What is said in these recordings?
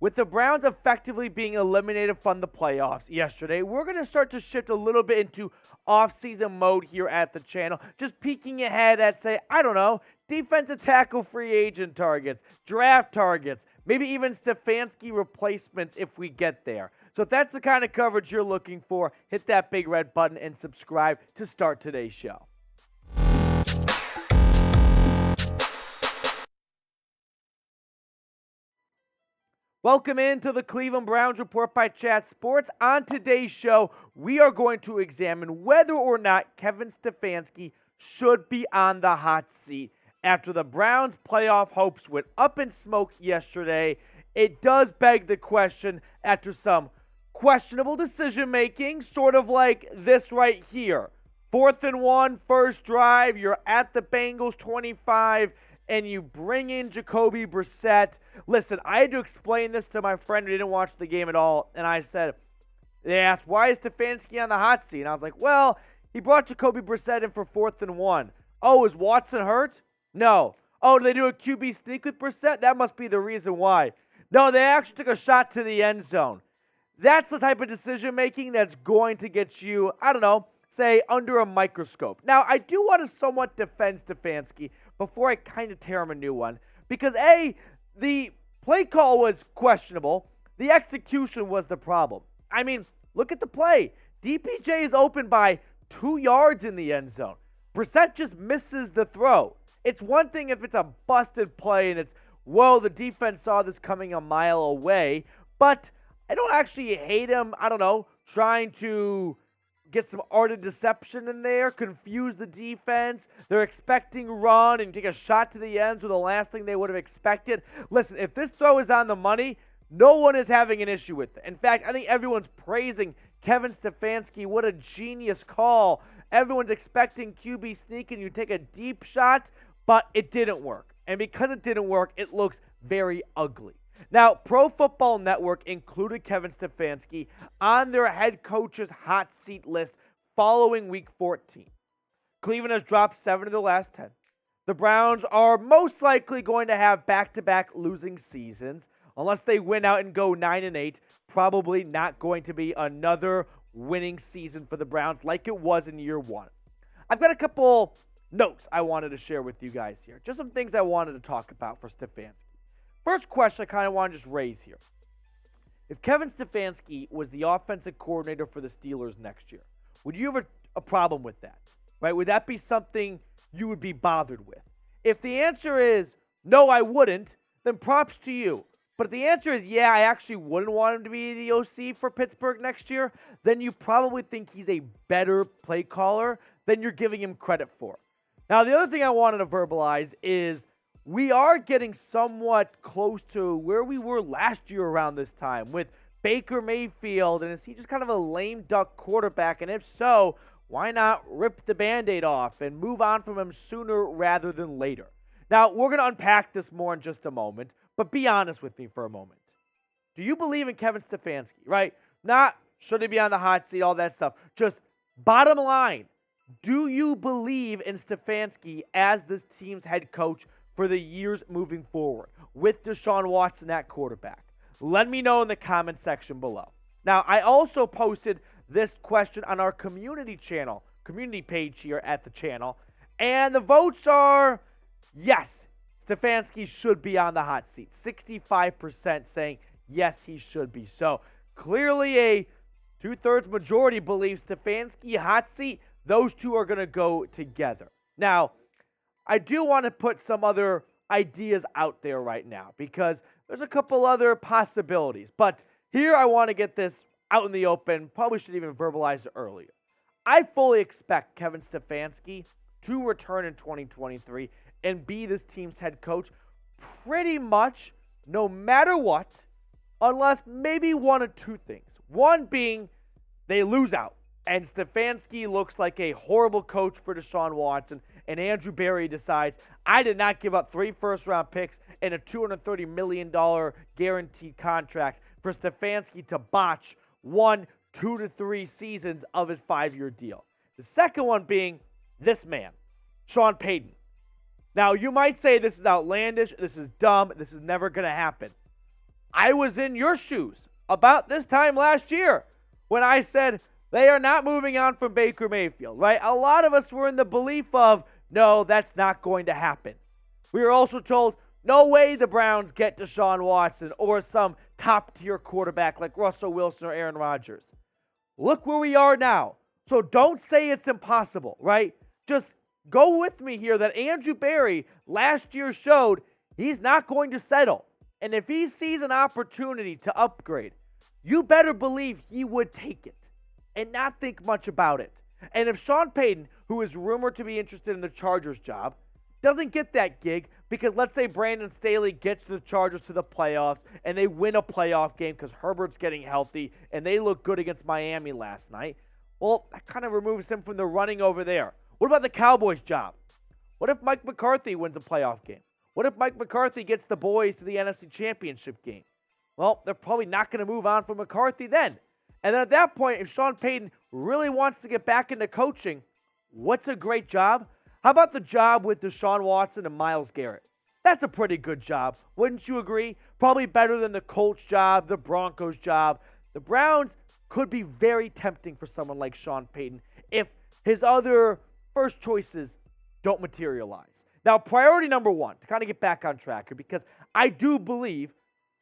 With the Browns effectively being eliminated from the playoffs yesterday, we're going to start to shift a little bit into off-season mode here at the channel. Just peeking ahead at, say, I don't know, defensive tackle free agent targets, draft targets, maybe even Stefanski replacements if we get there. So if that's the kind of coverage you're looking for, hit that big red button and subscribe to start today's show. Welcome into the Cleveland Browns Report by Chat Sports. On today's show, we are going to examine whether or not Kevin Stefanski should be on the hot seat. After the Browns' playoff hopes went up in smoke yesterday, it does beg the question after some questionable decision-making, sort of like this right here. 4th and 1, first drive, you're at the Bengals 25, and you bring in Jacoby Brissett. Listen, I had to explain this to my friend who didn't watch the game at all, and I said, they asked, why is Stefanski on the hot seat? And I was like, well, he brought Jacoby Brissett in for 4th and 1. Oh, is Watson hurt? No. Oh, did they do a QB sneak with Brissett? That must be the reason why. No, they actually took a shot to the end zone. That's the type of decision-making that's going to get you, I don't know, say, under a microscope. Now, I do want to somewhat defend Stefanski before I kind of tear him a new one. Because, A, the play call was questionable. The execution was the problem. I mean, look at the play. DPJ is open by 2 yards in the end zone. Brissett just misses the throw. It's one thing if it's a busted play and it's, whoa, the defense saw this coming a mile away. But I don't actually hate him, I don't know, trying to get some art of deception in there, confuse the defense. They're expecting run and take a shot to the ends with the last thing they would have expected. Listen, if this throw is on the money, no one is having an issue with it. In fact, I think everyone's praising Kevin Stefanski. What a genius call. Everyone's expecting QB sneak and you take a deep shot, but it didn't work. And because it didn't work, it looks very ugly. Now, Pro Football Network included Kevin Stefanski on their head coach's hot seat list following Week 14. Cleveland has dropped 7 of the last 10. The Browns are most likely going to have back-to-back losing seasons. Unless they win out and go 9-8, probably not going to be another winning season for the Browns like it was in year 1. I've got a couple notes I wanted to share with you guys here. Just some things I wanted to talk about for Stefanski. First question I kind of want to just raise here. If Kevin Stefanski was the offensive coordinator for the Steelers next year, would you have a problem with that? Right? Would that be something you would be bothered with? If the answer is, no, I wouldn't, then props to you. But if the answer is, yeah, I actually wouldn't want him to be the OC for Pittsburgh next year, then you probably think he's a better play caller than you're giving him credit for. Now, the other thing I wanted to verbalize is we are getting somewhat close to where we were last year around this time with Baker Mayfield, and is he just kind of a lame duck quarterback? And if so, why not rip the Band-Aid off and move on from him sooner rather than later? Now, we're going to unpack this more in just a moment, but be honest with me for a moment. Do you believe in Kevin Stefanski, right? Not should he be on the hot seat, all that stuff. Just bottom line, do you believe in Stefanski as this team's head coach for the years moving forward with Deshaun Watson at quarterback? Let me know in the comment section below. Now, I also posted this question on our community page here at the channel, and the votes are yes, Stefanski should be on the hot seat. 65% saying yes, he should be. So clearly a 2/3 majority believes Stefanski hot seat. Those two are going to go together. Now, I do want to put some other ideas out there right now because there's a couple other possibilities. But here I want to get this out in the open. Probably should even verbalize it earlier. I fully expect Kevin Stefanski to return in 2023 and be this team's head coach pretty much no matter what, unless maybe one or two things. One being they lose out, and Stefanski looks like a horrible coach for Deshaun Watson, and Andrew Berry decides, I did not give up 3 first-round picks and a $230 million guaranteed contract for Stefanski to botch 1, 2 to 3 seasons of his 5-year deal. The second one being this man, Sean Payton. Now, you might say this is outlandish, this is dumb, this is never going to happen. I was in your shoes about this time last year when I said they are not moving on from Baker Mayfield, right? A lot of us were in the belief of, no, that's not going to happen. We were also told, no way the Browns get Deshaun Watson or some top-tier quarterback like Russell Wilson or Aaron Rodgers. Look where we are now. So don't say it's impossible, right? Just go with me here that Andrew Berry last year showed he's not going to settle. And if he sees an opportunity to upgrade, you better believe he would take it and not think much about it. And if Sean Payton, who is rumored to be interested in the Chargers job, doesn't get that gig because let's say Brandon Staley gets the Chargers to the playoffs and they win a playoff game because Herbert's getting healthy and they look good against Miami last night, well, that kind of removes him from the running over there. What about the Cowboys job? What if Mike McCarthy wins a playoff game? What if Mike McCarthy gets the boys to the NFC Championship game? Well, they're probably not going to move on from McCarthy then. And then at that point, if Sean Payton really wants to get back into coaching, what's a great job? How about the job with Deshaun Watson and Myles Garrett? That's a pretty good job, wouldn't you agree? Probably better than the Colts job, the Broncos job. The Browns could be very tempting for someone like Sean Payton if his other first choices don't materialize. Now, priority number one, to kind of get back on track here, because I do believe,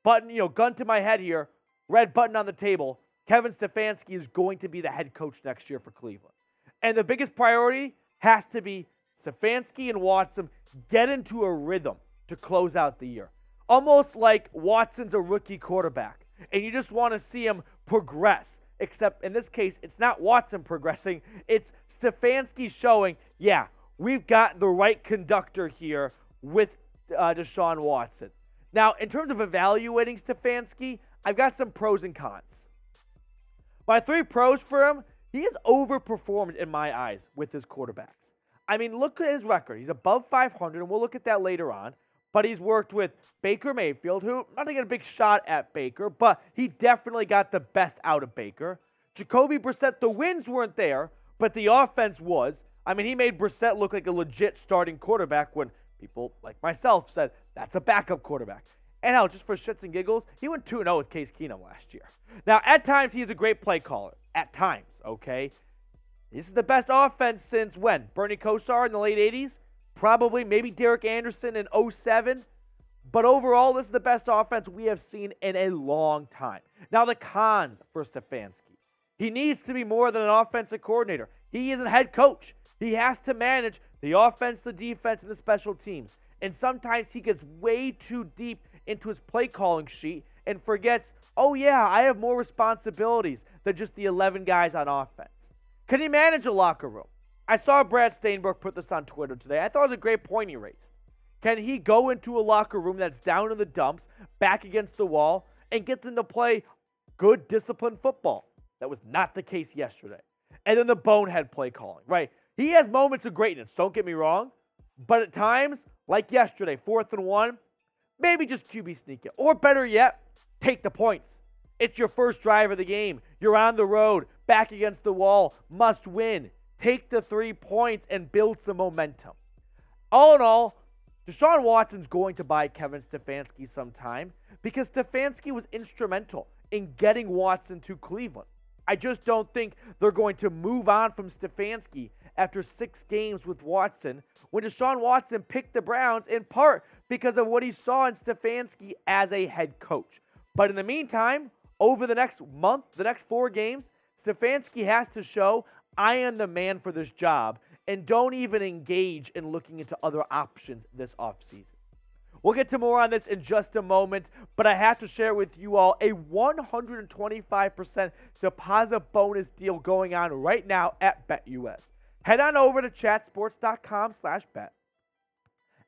gun to my head here, red button on the table, Kevin Stefanski is going to be the head coach next year for Cleveland. And the biggest priority has to be Stefanski and Watson get into a rhythm to close out the year. Almost like Watson's a rookie quarterback, and you just want to see him progress. Except in this case, it's not Watson progressing, it's Stefanski showing, yeah, we've got the right conductor here with Deshaun Watson. Now, in terms of evaluating Stefanski, I've got some pros and cons. My 3 pros for him, he has overperformed in my eyes with his quarterbacks. I mean, look at his record. He's above 500, and we'll look at that later on. But he's worked with Baker Mayfield, who, not to get a big shot at Baker, but he definitely got the best out of Baker. Jacoby Brissett, the wins weren't there, but the offense was. I mean, he made Brissett look like a legit starting quarterback when people like myself said, that's a backup quarterback. And hell, just for shits and giggles, he went 2-0 with Case Keenum last year. Now, at times, he is a great play caller. At times, okay? This is the best offense since when? Bernie Kosar in the late 80s? Probably, maybe Derek Anderson in 07. But overall, this is the best offense we have seen in a long time. Now, the cons for Stefanski. He needs to be more than an offensive coordinator. He is a head coach. He has to manage the offense, the defense, and the special teams. And sometimes he gets way too deep into his play calling sheet and forgets, oh yeah, I have more responsibilities than just the 11 guys on offense. Can he manage a locker room? I saw Brad Steinberg put this on Twitter today. I thought it was a great point he raised. Can he go into a locker room that's down in the dumps, back against the wall, and get them to play good, disciplined football? That was not the case yesterday. And then the bonehead play calling, right? He has moments of greatness, don't get me wrong. But at times, like yesterday, 4th and 1, maybe just QB sneak it. Or better yet, take the points. It's your first drive of the game. You're on the road, back against the wall, must win. Take the 3 points and build some momentum. All in all, Deshaun Watson's going to buy Kevin Stefanski some time because Stefanski was instrumental in getting Watson to Cleveland. I just don't think they're going to move on from Stefanski after 6 games with Watson when Deshaun Watson picked the Browns in part because of what he saw in Stefanski as a head coach. But in the meantime, over the next month, the next 4 games, Stefanski has to show I am the man for this job and don't even engage in looking into other options this offseason. We'll get to more on this in just a moment, but I have to share with you all a 125% deposit bonus deal going on right now at BetUS. Head on over to chatsports.com/bet.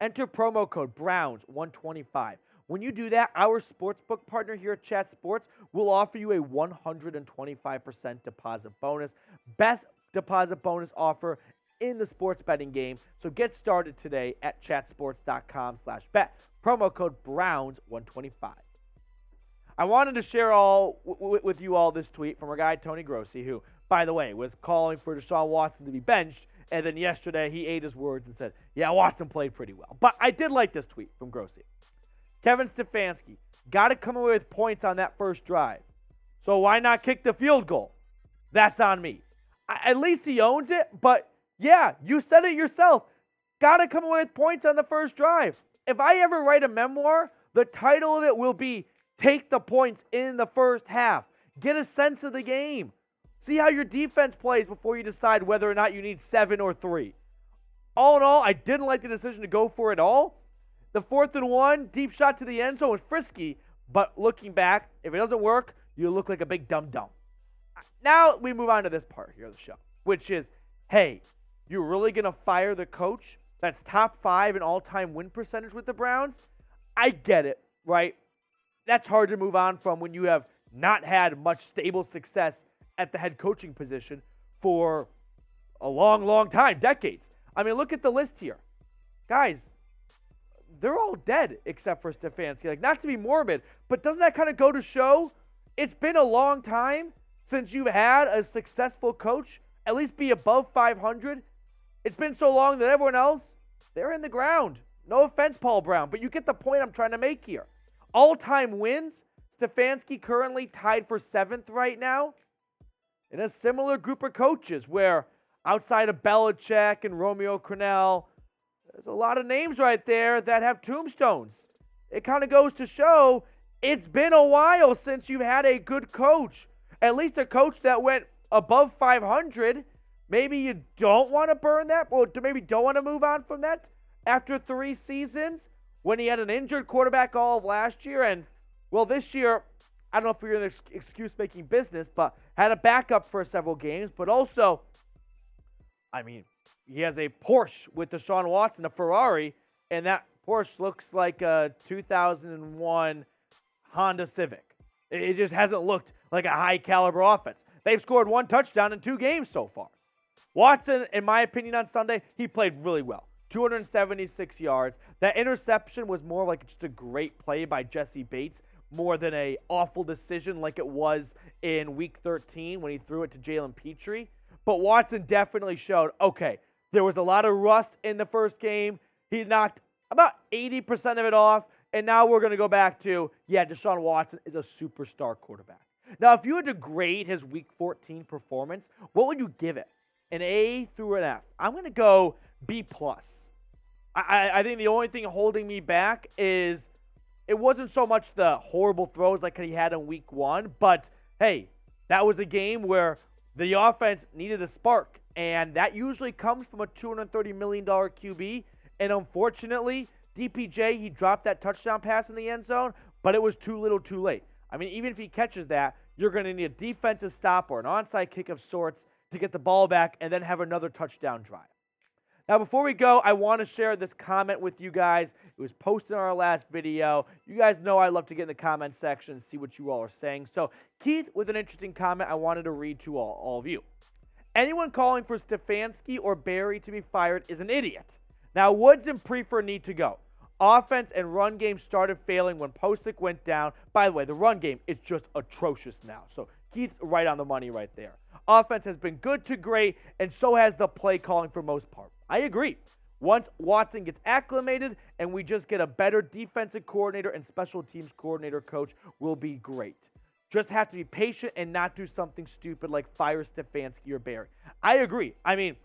Enter promo code Browns125. When you do that, our sportsbook partner here at Chat Sports will offer you a 125% deposit bonus. Best deposit bonus offer in the sports betting game. So get started today at chatsports.com/bet. Promo code Browns125. I wanted to share with you all this tweet from our guy Tony Grossi, who, by the way, was calling for Deshaun Watson to be benched. And then yesterday he ate his words and said, yeah, Watson played pretty well. But I did like this tweet from Grossi. Kevin Stefanski, got to come away with points on that first drive. So why not kick the field goal? That's on me. At least he owns it, but yeah, you said it yourself. Got to come away with points on the first drive. If I ever write a memoir, the title of it will be Take the Points in the First Half. Get a sense of the game. See how your defense plays before you decide whether or not you need 7 or 3. All in all, I didn't like the decision to go for it all. The 4th and 1, deep shot to the end zone was frisky, but looking back, if it doesn't work, you look like a big dum-dum. Now we move on to this part here of the show, which is, hey, you're really going to fire the coach that's top 5 in all-time win percentage with the Browns? I get it, right? That's hard to move on from when you have not had much stable success at the head coaching position for a long, long time, decades. I mean, look at the list here. Guys, they're all dead except for Stefanski. Like, not to be morbid, but doesn't that kind of go to show it's been a long time since you've had a successful coach at least be above 500? It's been so long that everyone else, they're in the ground. No offense, Paul Brown, but you get the point I'm trying to make here. All-time wins, Stefanski currently tied for 7th right now in a similar group of coaches where outside of Belichick and Romeo Crennel, there's a lot of names right there that have tombstones. It kind of goes to show it's been a while since you've had a good coach, at least a coach that went above 500. Maybe you don't want to burn that, or maybe don't want to move on from that after 3 seasons when he had an injured quarterback all of last year. And, well, this year, I don't know if you're in the excuse-making business, but had a backup for several games. But also, I mean, he has a Porsche with Deshaun Watson, a Ferrari, and that Porsche looks like a 2001 Honda Civic. It just hasn't looked like a high-caliber offense. They've scored 1 touchdown in 2 games so far. Watson, in my opinion, on Sunday, he played really well. 276 yards. That interception was more like just a great play by Jesse Bates, more than a awful decision like it was in Week 13 when he threw it to Jalen Petrie. But Watson definitely showed, okay, there was a lot of rust in the first game. He knocked about 80% of it off, and now we're going to go back to, yeah, Deshaun Watson is a superstar quarterback. Now, if you had to grade his Week 14 performance, what would you give it? An A through an F? I'm going to go B+. I think the only thing holding me back is it wasn't so much the horrible throws like he had in Week 1, but, hey, that was a game where the offense needed a spark, and that usually comes from a $230 million QB, and unfortunately, DPJ, he dropped that touchdown pass in the end zone, but it was too little too late. I mean, even if he catches that, you're going to need a defensive stop or an onside kick of sorts to get the ball back and then have another touchdown drive. Now, before we go, I want to share this comment with you guys. It was posted in our last video. You guys know I love to get in the comment section and see what you all are saying. So, Keith, with an interesting comment I wanted to read to all of you. Anyone calling for Stefanski or Barry to be fired is an idiot. Now, Woods and Prefer need to go. Offense and run game started failing when Posick went down. By the way, the run game is just atrocious now. So, Keith's right on the money right there. Offense has been good to great, and so has the play calling for most part. I agree. Once Watson gets acclimated and we just get a better defensive coordinator and special teams coordinator coach, will be great. Just have to be patient and not do something stupid like fire Stefanski or Barry. I agree. I mean,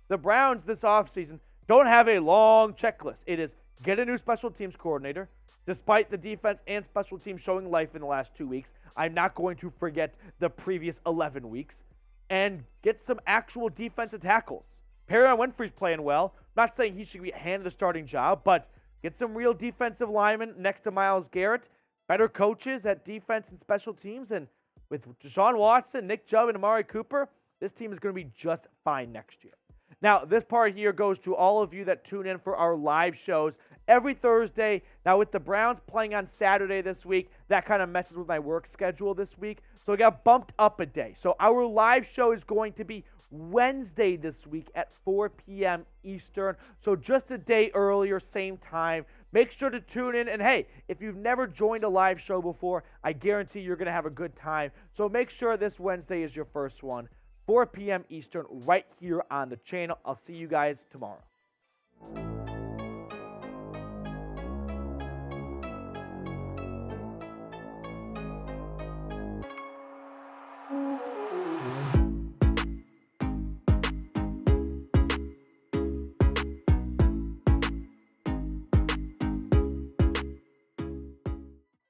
the Browns this offseason don't have a long checklist. It is get a new special teams coordinator. Despite the defense and special teams showing life in the last 2 weeks, I'm not going to forget the previous 11 weeks. And get some actual defensive tackles. Perrion Winfrey's playing well. Not saying he should be handed the starting job, but get some real defensive linemen next to Myles Garrett. Better coaches at defense and special teams. And with Deshaun Watson, Nick Chubb, and Amari Cooper, this team is going to be just fine next year. Now, this part here goes to all of you that tune in for our live shows every Thursday. Now, with the Browns playing on Saturday this week, that kind of messes with my work schedule this week. So it got bumped up a day. So our live show is going to be Wednesday this week at 4 p.m. Eastern. So just a day earlier, same time. Make sure to tune in. And hey, if you've never joined a live show before, I guarantee you're going to have a good time. So make sure this Wednesday is your first one. 4 p.m. Eastern right here on the channel. I'll see you guys tomorrow.